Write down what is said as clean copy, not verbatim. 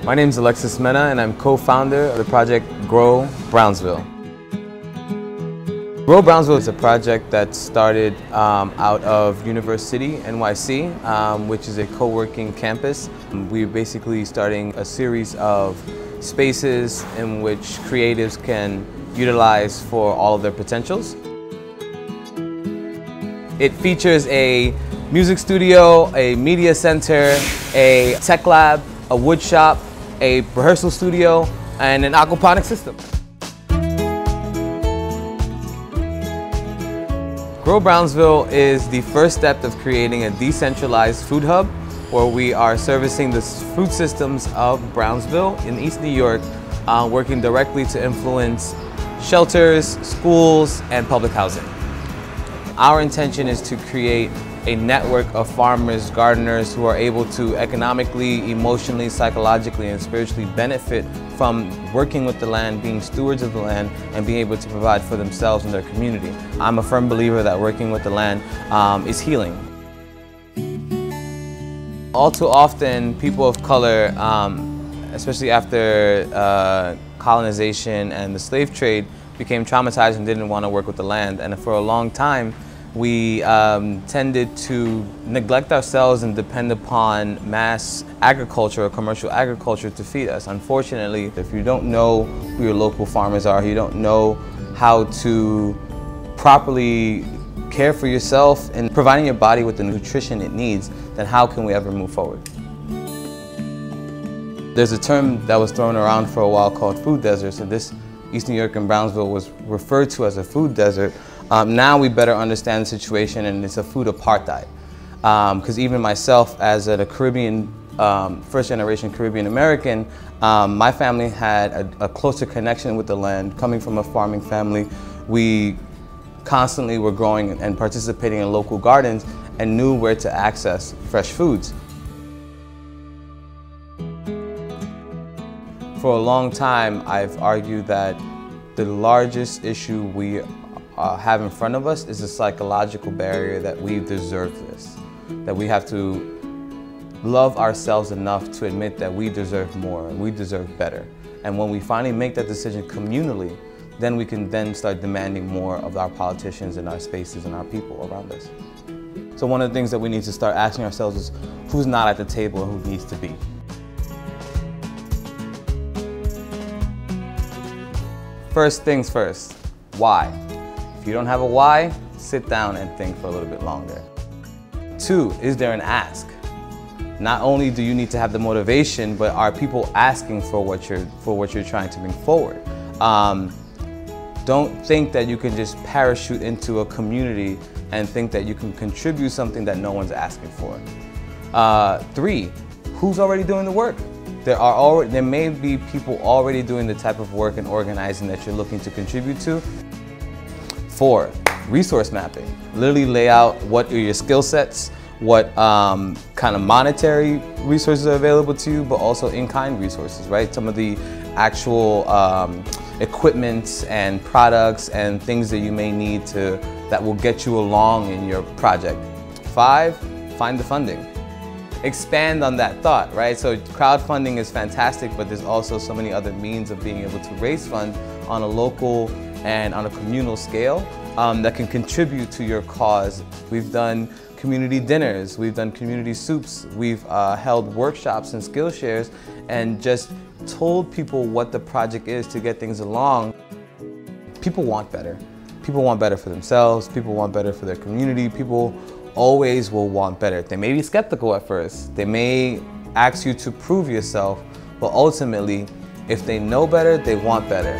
My name is Alexis Mena and I'm co-founder of the project Grow Brownsville. Grow Brownsville is a project that started out of University, NYC, which is a co-working campus. We're basically starting a series of spaces in which creatives can utilize for all of their potentials. It features a music studio, a media center, a tech lab, a wood shop, a rehearsal studio, and an aquaponic system. Grow Brownsville is the first step of creating a decentralized food hub where we are servicing the food systems of Brownsville in East New York, working directly to influence shelters, schools, and public housing. Our intention is to create a network of farmers, gardeners who are able to economically, emotionally, psychologically, and spiritually benefit from working with the land, being stewards of the land, and being able to provide for themselves and their community. I'm a firm believer that working with the land is healing. All too often, people of color, especially after colonization and the slave trade, became traumatized and didn't want to work with the land. And for a long time, we tended to neglect ourselves and depend upon mass agriculture or commercial agriculture to feed us. Unfortunately, if you don't know who your local farmers are, you don't know how to properly care for yourself and providing your body with the nutrition it needs, then how can we ever move forward? There's a term that was thrown around for a while called food deserts, and this East New York and Brownsville was referred to as a food desert. Now we better understand the situation, and it's a food apartheid. Because even myself, as a Caribbean, first-generation Caribbean American, my family had a closer connection with the land. Coming from a farming family, we constantly were growing and participating in local gardens and knew where to access fresh foods. For a long time, I've argued that the largest issue we have in front of us is a psychological barrier that we deserve this, that we have to love ourselves enough to admit that we deserve more and we deserve better. And when we finally make that decision communally, then we can then start demanding more of our politicians and our spaces and our people around us. So one of the things that we need to start asking ourselves is who's not at the table and who needs to be. First things first, why? If you don't have a why, sit down and think for a little bit longer. 2, is there an ask? Not only do you need to have the motivation, but are people asking for what you're trying to bring forward? Don't think that you can just parachute into a community and think that you can contribute something that no one's asking for. 3, who's already doing the work? There may be people already doing the type of work and organizing that you're looking to contribute to. 4, resource mapping. Literally lay out what are your skill sets, what kind of monetary resources are available to you, but also in-kind resources, right? Some of the actual equipment and products and things that you may need that will get you along in your project. 5, find the funding. Expand on that thought, right? So crowdfunding is fantastic, but there's also so many other means of being able to raise funds on a local and on a communal scale that can contribute to your cause. We've done community dinners, we've done community soups, we've held workshops and skill shares and just told people what the project is to get things along. People want better. People want better for themselves, people want better for their community, people always will want better. They may be skeptical at first, they may ask you to prove yourself, but ultimately, if they know better, they want better.